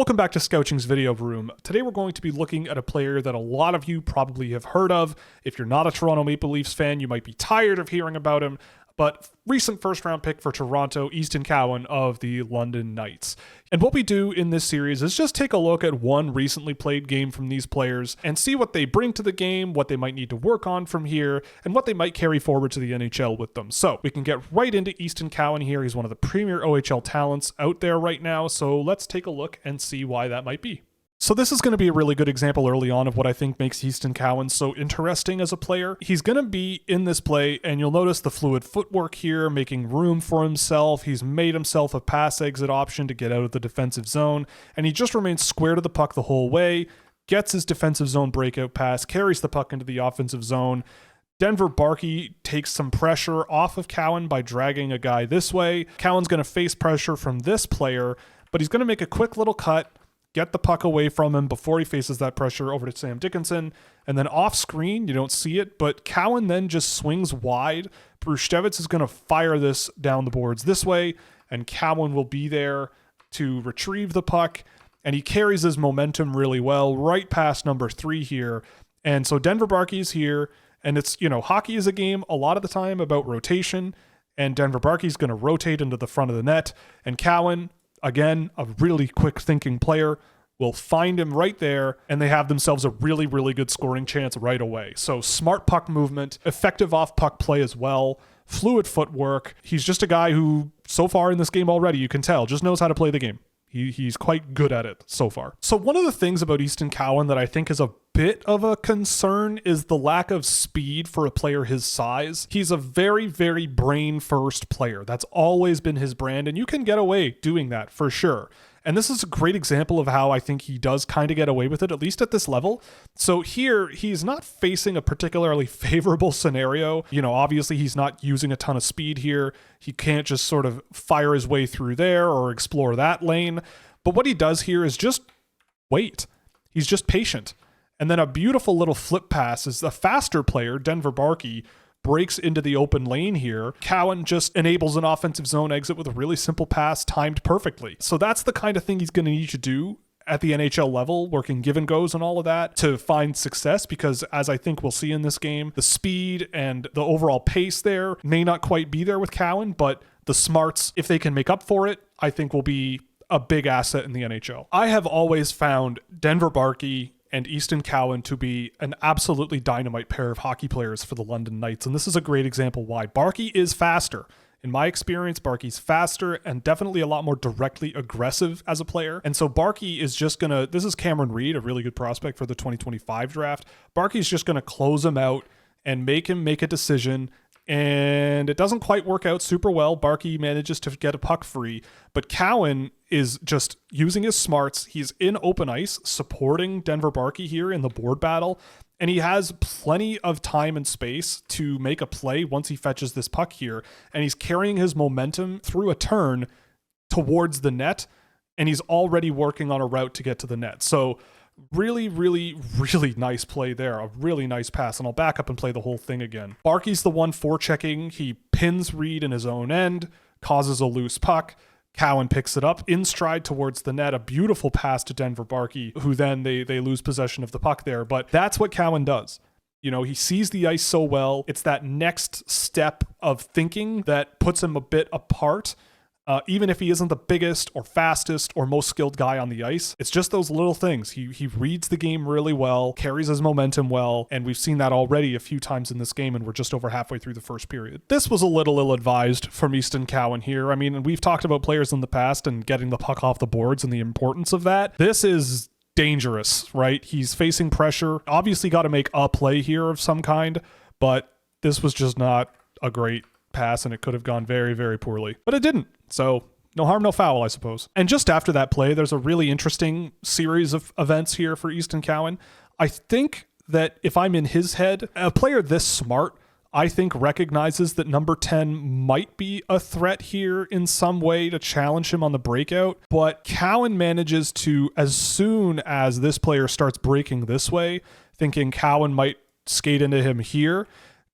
Welcome back to Scouching's video room. Today we're going to be looking at a player that a lot of you probably have heard of. If you're not a Toronto Maple Leafs fan, you might be tired of hearing about him. But recent first-round pick for Toronto, Easton Cowan of the London Knights. And what we do in this series is just take a look at one recently played game from these players and see what they bring to the game, what they might need to work on from here, and what they might carry forward to the NHL with them. So we can get right into Easton Cowan here. He's one of the premier OHL talents out there right now. So let's take a look and see why that might be. So this is going to be a really good example early on of what I think makes Easton Cowan so interesting as a player. He's going to be in this play, and you'll notice the fluid footwork here, making room for himself. He's made himself a pass exit option to get out of the defensive zone, and he just remains square to the puck the whole way, gets his defensive zone breakout pass, carries the puck into the offensive zone. Denver Barky takes some pressure off of Cowan by dragging a guy this way. Cowan's going to face pressure from this player, but he's going to make a quick little cut, get the puck away from him before he faces that pressure over to Sam Dickinson. And then off screen, you don't see it, but Cowan then just swings wide. Bruszewicz is going to fire this down the boards this way, and Cowan will be there to retrieve the puck. And he carries his momentum really well right past number 3 here. And so Denver Barky is here, and it's, hockey is a game a lot of the time about rotation, and Denver Barky is going to rotate into the front of the net, and Cowan, again, a really quick thinking player, will find him right there, and they have themselves a really, really good scoring chance right away. So smart puck movement, effective off puck play as well, fluid footwork. He's just a guy who, so far in this game already, you can tell, just knows how to play the game. He's quite good at it so far. So one of the things about Easton Cowan that I think is a bit of a concern is the lack of speed for a player his size. He's a very, very brain-first player. That's always been his brand, and you can get away doing that for sure. And this is a great example of how I think he does kind of get away with it, at least at this level. So here, he's not facing a particularly favorable scenario. Obviously he's not using a ton of speed here. He can't just sort of fire his way through there or explore that lane. But what he does here is just wait. He's just patient. And then a beautiful little flip pass is the faster player, Denver Barky, breaks into the open lane here. Cowan just enables an offensive zone exit with a really simple pass timed perfectly. So that's the kind of thing he's going to need to do at the NHL level, working give and goes and all of that to find success, because as I think we'll see in this game, the speed and the overall pace there may not quite be there with Cowan, but the smarts, if they can make up for it, I think will be a big asset in the NHL. I have always found Denver Barky and Easton Cowan to be an absolutely dynamite pair of hockey players for the London Knights. And this is a great example why. Barky is faster. In my experience, Barky's faster and definitely a lot more directly aggressive as a player. And so Barky is just going to, this is Cameron Reed, a really good prospect for the 2025 draft. Barky's just going to close him out and make him make a decision. And it doesn't quite work out super well. Barky manages to get a puck free, but Cowan is just using his smarts. He's in open ice, supporting Denver Barky here in the board battle, and he has plenty of time and space to make a play once he fetches this puck here, and he's carrying his momentum through a turn towards the net, and he's already working on a route to get to the net. So really, really, really nice play there. A really nice pass. And I'll back up and play the whole thing again. Barky's the one forechecking. He pins Reed in his own end, causes a loose puck. Cowan picks it up in stride towards the net. A beautiful pass to Denver Barky, who then they lose possession of the puck there. But that's what Cowan does. He sees the ice so well. It's that next step of thinking that puts him a bit apart. Even if he isn't the biggest or fastest or most skilled guy on the ice, it's just those little things. He reads the game really well, carries his momentum well, and we've seen that already a few times in this game, and we're just over halfway through the first period. This was a little ill-advised from Easton Cowan here. I mean, we've talked about players in the past and getting the puck off the boards and the importance of that. This is dangerous, right? He's facing pressure. Obviously got to make a play here of some kind, but this was just not a great pass, and it could have gone very, very poorly. But it didn't. So no harm, no foul, I suppose. And just after that play, there's a really interesting series of events here for Easton Cowan. I think that if I'm in his head, a player this smart, I think recognizes that number 10 might be a threat here in some way to challenge him on the breakout. But Cowan manages to, as soon as this player starts breaking this way, thinking Cowan might skate into him here,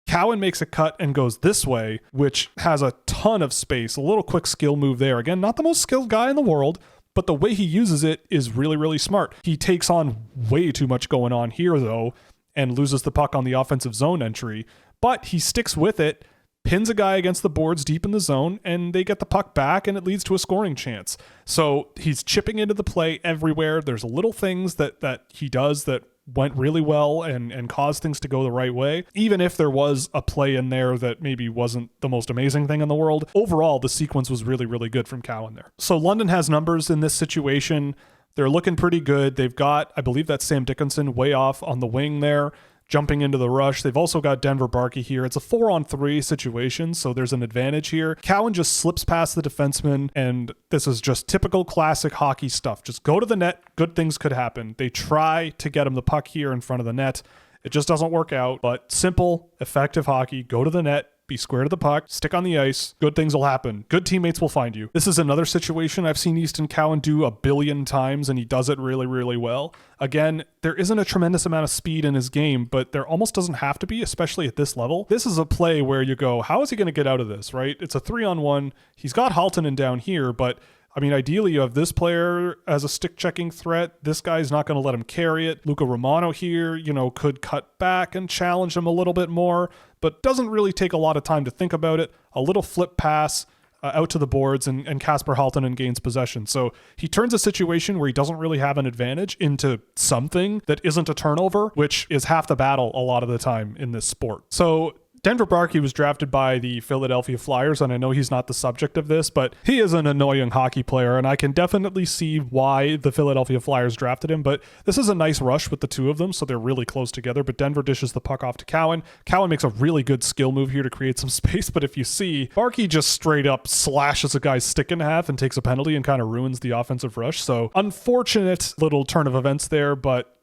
Cowan makes a cut and goes this way, which has a ton of space. A little quick skill move there. Again, not the most skilled guy in the world, but the way he uses it is really, really smart. He takes on way too much going on here, though, and loses the puck on the offensive zone entry, but he sticks with it, pins a guy against the boards deep in the zone, and they get the puck back, and it leads to a scoring chance. So he's chipping into the play everywhere. There's little things that he does that went really well and caused things to go the right way. Even if there was a play in there that maybe wasn't the most amazing thing in the world, overall, the sequence was really, really good from Cowan there. So London has numbers in this situation. They're looking pretty good. They've got, I believe that's Sam Dickinson way off on the wing there, jumping into the rush. They've also got Denver Barky here. It's a 4-on-3 situation, so there's an advantage here. Cowan just slips past the defenseman, and this is just typical classic hockey stuff. Just go to the net, good things could happen. They try to get him the puck here in front of the net. It just doesn't work out, but simple, effective hockey. Go to the net, be square to the puck, stick on the ice, good things will happen. Good teammates will find you. This is another situation I've seen Easton Cowan do a billion times, and he does it really, really well. Again, there isn't a tremendous amount of speed in his game, but there almost doesn't have to be, especially at this level. This is a play where you go, how is he going to get out of this, right? It's a 3-on-1. He's got Haltonen down here, but I mean, ideally, you have this player as a stick-checking threat. This guy's not going to let him carry it. Luca Romano here, could cut back and challenge him a little bit more, but doesn't really take a lot of time to think about it. A little flip pass out to the boards, and Kasper Haltonen gains possession. So he turns a situation where he doesn't really have an advantage into something that isn't a turnover, which is half the battle a lot of the time in this sport. So Denver Barky was drafted by the Philadelphia Flyers, and I know he's not the subject of this, but he is an annoying hockey player, and I can definitely see why the Philadelphia Flyers drafted him, but this is a nice rush with the two of them, so they're really close together, but Denver dishes the puck off to Cowan. Cowan makes a really good skill move here to create some space, but if you see, Barky just straight up slashes a guy's stick in half and takes a penalty and kind of ruins the offensive rush, so unfortunate little turn of events there, but,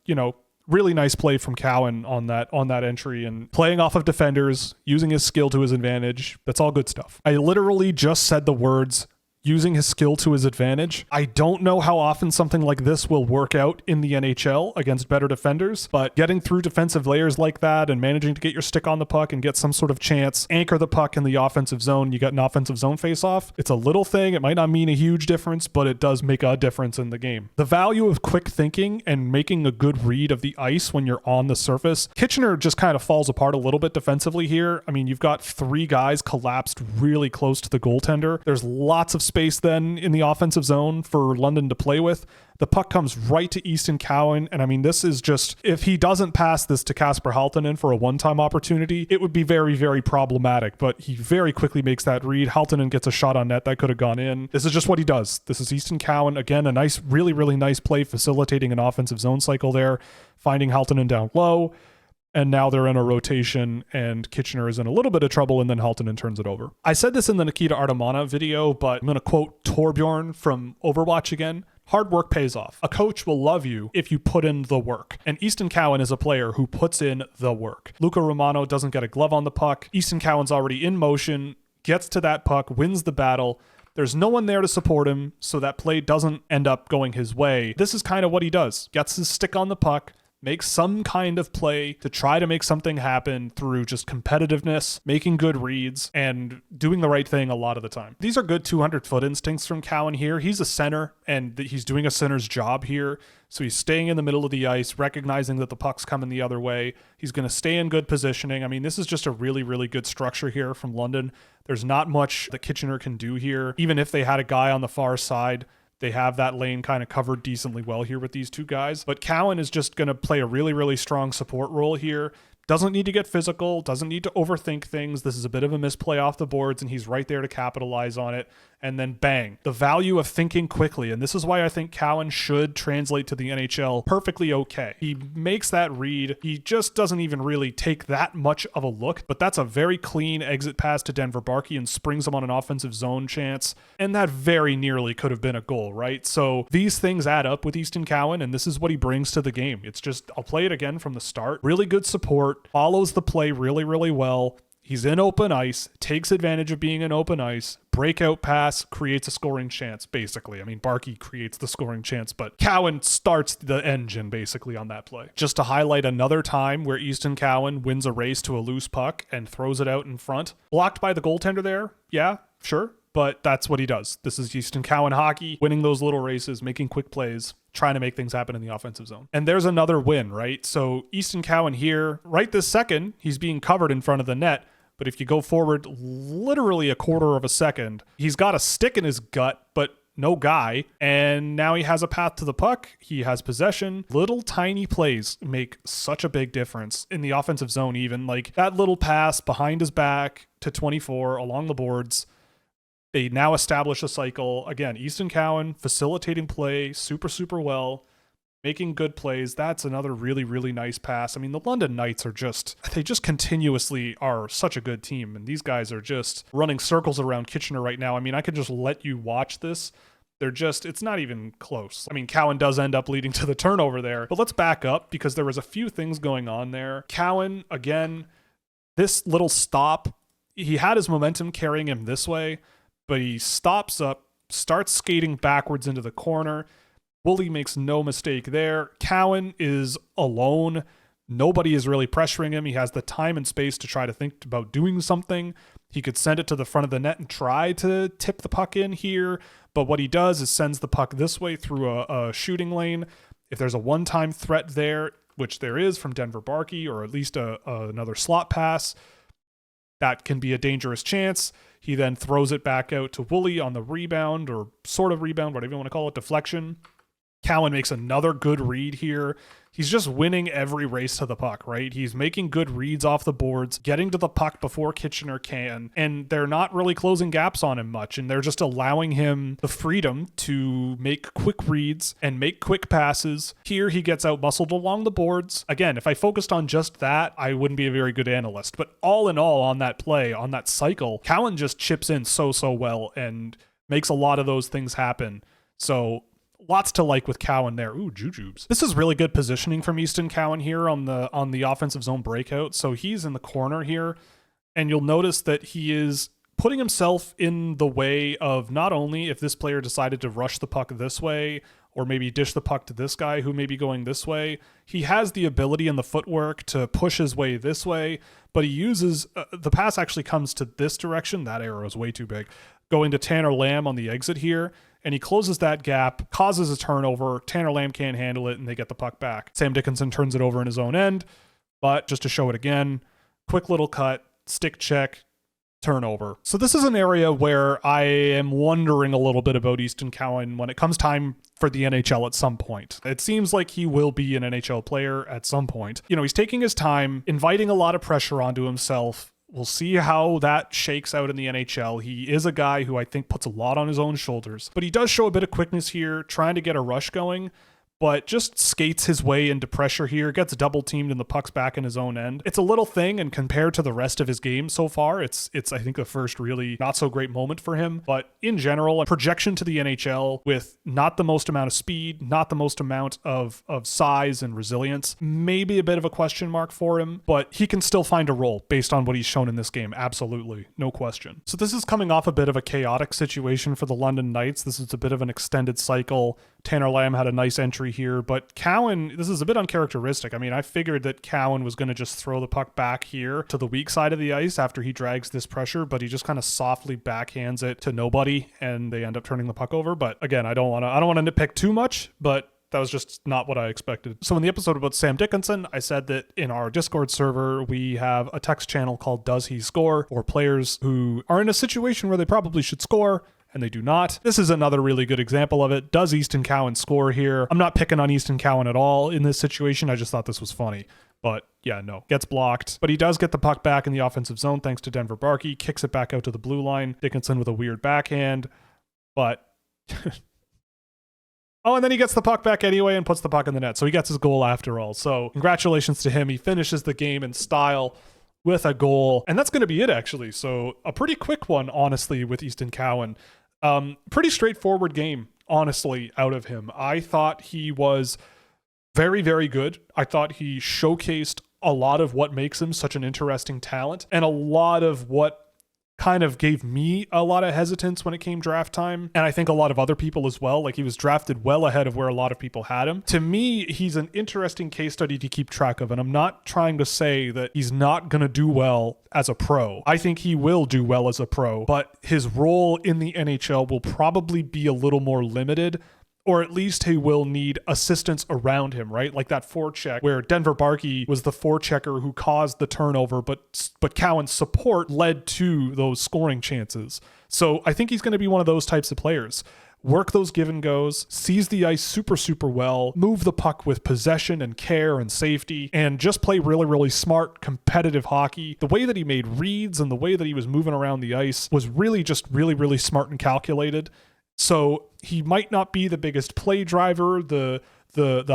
really nice play from Cowan on that entry and playing off of defenders, using his skill to his advantage. That's all good stuff. I literally just said the words using his skill to his advantage. I don't know how often something like this will work out in the NHL against better defenders, but getting through defensive layers like that and managing to get your stick on the puck and get some sort of chance, anchor the puck in the offensive zone, you get an offensive zone face-off. It's a little thing. It might not mean a huge difference, but it does make a difference in the game. The value of quick thinking and making a good read of the ice when you're on the surface. Kitchener just kind of falls apart a little bit defensively here. I mean, you've got 3 guys collapsed really close to the goaltender. There's lots of space then in the offensive zone for London to play with. The puck comes right to Easton Cowan, and I mean, this is just, if he doesn't pass this to Kasper Haltonen for a one-time opportunity, it would be very, very problematic, but he very quickly makes that read. Haltonen gets a shot on net that could have gone in. This is just what he does. This is Easton Cowan. Again, a nice, really, really nice play facilitating an offensive zone cycle there, finding Haltonen down low. And now they're in a rotation, and Kitchener is in a little bit of trouble, and then Haltonen turns it over. I said this in the Nikita Artamana video, but I'm going to quote Torbjorn from Overwatch again. Hard work pays off. A coach will love you if you put in the work. And Easton Cowan is a player who puts in the work. Luca Romano doesn't get a glove on the puck. Easton Cowan's already in motion, gets to that puck, wins the battle. There's no one there to support him, so that play doesn't end up going his way. This is kind of what he does. Gets his stick on the puck, make some kind of play to try to make something happen through just competitiveness, making good reads, and doing the right thing a lot of the time. These are good 200-foot instincts from Cowan here. He's a center, and he's doing a center's job here. So he's staying in the middle of the ice, recognizing that the puck's coming the other way. He's going to stay in good positioning. I mean, this is just a really, really good structure here from London. There's not much that Kitchener can do here. Even if they had a guy on the far side, they have that lane kind of covered decently well here with these two guys. But Cowan is just going to play a really, really strong support role here. Doesn't need to get physical, doesn't need to overthink things. This is a bit of a misplay off the boards, and he's right there to capitalize on it. And then bang, the value of thinking quickly. And this is why I think Cowan should translate to the NHL perfectly okay. He makes that read. He just doesn't even really take that much of a look, but that's a very clean exit pass to Denver Barky and springs him on an offensive zone chance. And that very nearly could have been a goal, right? So these things add up with Easton Cowan, and this is what he brings to the game. It's just, I'll play it again from the start. Really good support, follows the play really, really well. He's in open ice, takes advantage of being in open ice, breakout pass, creates a scoring chance, basically. I mean, Barky creates the scoring chance, but Cowan starts the engine, basically, on that play. Just to highlight another time where Easton Cowan wins a race to a loose puck and throws it out in front. Blocked by the goaltender there, yeah, sure. but that's what he does. This is Easton Cowan hockey, winning those little races, making quick plays, trying to make things happen in the offensive zone. And there's another win, right? So Easton Cowan here, right this second, he's being covered in front of the net. But if you go forward literally a quarter of a second, he's got a stick in his gut, but no guy. And now he has a path to the puck. He has possession. Little tiny plays make such a big difference in the offensive zone even. Like that little pass behind his back to 24 along the boards. They now establish a cycle. Again, Easton Cowan facilitating play super, super well, making good plays. That's another really, really nice pass. I mean, the London Knights they just continuously are such a good team. And these guys are just running circles around Kitchener right now. I mean, I could just let you watch this. It's not even close. I mean, Cowan does end up leading to the turnover there, but let's back up because there was a few things going on there. Cowan, again, this little stop, he had his momentum carrying him this way, but he stops up, starts skating backwards into the corner. Woolley makes no mistake there. Cowan is alone. Nobody is really pressuring him. He has the time and space to try to think about doing something. He could send it to the front of the net and try to tip the puck in here, but what he does is sends the puck this way through a shooting lane. If there's a one-time threat there, which there is from Denver Barky, or at least another slot pass, that can be a dangerous chance. He then throws it back out to Woolley on the rebound, or sort of rebound, whatever you want to call it, deflection. Cowan makes another good read here. He's just winning every race to the puck, right? He's making good reads off the boards, getting to the puck before Kitchener can, and they're not really closing gaps on him much, and they're just allowing him the freedom to make quick reads and make quick passes. Here he gets out-muscled along the boards. Again, if I focused on just that, I wouldn't be a very good analyst, but all in all on that play, on that cycle, Cowan just chips in so well and makes a lot of those things happen. So lots to like with Cowan there. Ooh, jujubes. This is really good positioning from Easton Cowan here on the offensive zone breakout. So he's in the corner here, and you'll notice that he is putting himself in the way of not only if this player decided to rush the puck this way or maybe dish the puck to this guy who may be going this way, he has the ability and the footwork to push his way this way, but he uses the pass actually comes to this direction. That arrow is way too big. Going to Tanner Lamb on the exit here, and he closes that gap, causes a turnover. Tanner Lamb can't handle it, and they get the puck back. Sam Dickinson turns it over in his own end, but just to show it again, quick little cut, stick check, turnover. So this is an area where I am wondering a little bit about Easton Cowan when it comes time for the NHL at some point. It seems like he will be an NHL player at some point. You know, he's taking his time, inviting a lot of pressure onto himself. We'll see how that shakes out in the NHL. He is a guy who I think puts a lot on his own shoulders, but he does show a bit of quickness here, trying to get a rush going, but just skates his way into pressure here, gets double teamed and the puck's back in his own end. It's a little thing, and compared to the rest of his game so far, it's I think the first really not so great moment for him. But in general, a projection to the NHL with not the most amount of speed, not the most amount of size and resilience, maybe a bit of a question mark for him, but he can still find a role based on what he's shown in this game. Absolutely, no question. So this is coming off a bit of a chaotic situation for the London Knights. This is a bit of an extended cycle. Tanner Lamb had a nice entry here, but Cowan, this is a bit uncharacteristic. I mean, I figured that Cowan was going to just throw the puck back here to the weak side of the ice after he drags this pressure, but he just kind of softly backhands it to nobody, and they end up turning the puck over. But again, I don't want to nitpick too much, but that was just not what I expected. So in the episode about Sam Dickinson, I said that in our Discord server, we have a text channel called Does He Score? For players who are in a situation where they probably should score, and they do not. This is another really good example of it. Does Easton Cowan score here? I'm not picking on Easton Cowan at all in this situation. I just thought this was funny. But yeah, no, gets blocked. But he does get the puck back in the offensive zone thanks to Denver Barky, kicks it back out to the blue line. Dickinson with a weird backhand, but oh, and then he gets the puck back anyway and puts the puck in the net. So he gets his goal after all. So congratulations to him. He finishes the game in style with a goal. And that's going to be it, actually. So a pretty quick one, honestly, with Easton Cowan. Pretty straightforward game, honestly, out of him. I thought he was very, very good. I thought he showcased a lot of what makes him such an interesting talent and a lot of what kind of gave me a lot of hesitance when it came draft time. And I think a lot of other people as well. Like, he was drafted well ahead of where a lot of people had him. To me, he's an interesting case study to keep track of. And I'm not trying to say that he's not going to do well as a pro. I think he will do well as a pro, but his role in the NHL will probably be a little more limited, or at least he will need assistance around him, right? Like that forecheck where Denver Barky was the forechecker who caused the turnover, but Cowan's support led to those scoring chances. So I think he's going to be one of those types of players. Work those give and goes, seize the ice super, super well, move the puck with possession and care and safety, and just play really, really smart, competitive hockey. The way that he made reads and the way that he was moving around the ice was really just really, really smart and calculated. So he might not be the biggest play driver, the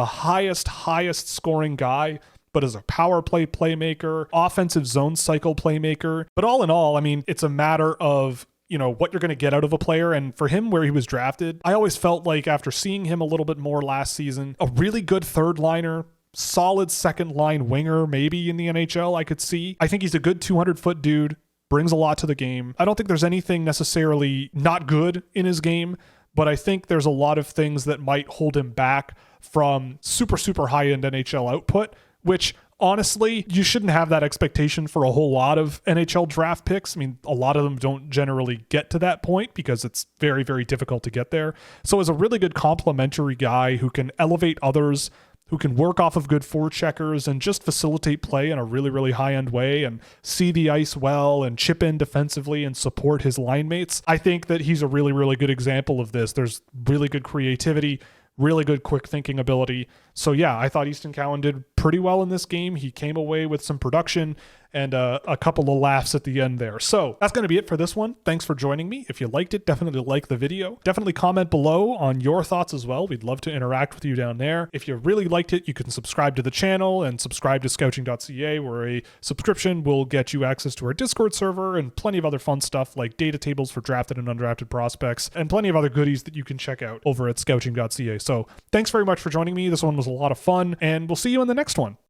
highest scoring guy, but as a power play playmaker, offensive zone cycle playmaker. But all in all, I mean, it's a matter of, you know, what you're going to get out of a player. And for him, where he was drafted, I always felt like after seeing him a little bit more last season, a really good third liner, solid second line winger, maybe in the NHL, I could see. I think he's a good 200-foot dude. Brings a lot to the game. I don't think there's anything necessarily not good in his game, but I think there's a lot of things that might hold him back from super, super high-end NHL output, which honestly, you shouldn't have that expectation for a whole lot of NHL draft picks. I mean, a lot of them don't generally get to that point because it's very, very difficult to get there. So as a really good complementary guy who can elevate others, who can work off of good forecheckers and just facilitate play in a really, really high-end way and see the ice well and chip in defensively and support his line mates, I think that he's a really, really good example of this. There's really good creativity, really good quick thinking ability. So yeah, I thought Easton Cowan did pretty well in this game. He came away with some production and a couple of laughs at the end there. So that's going to be it for this one. Thanks for joining me. If you liked it, definitely like the video. Definitely comment below on your thoughts as well. We'd love to interact with you down there. If you really liked it, you can subscribe to the channel and subscribe to Scouching.ca, where a subscription will get you access to our Discord server and plenty of other fun stuff like data tables for drafted and undrafted prospects and plenty of other goodies that you can check out over at Scouching.ca. So thanks very much for joining me. This one was a lot of fun, and we'll see you in the next one.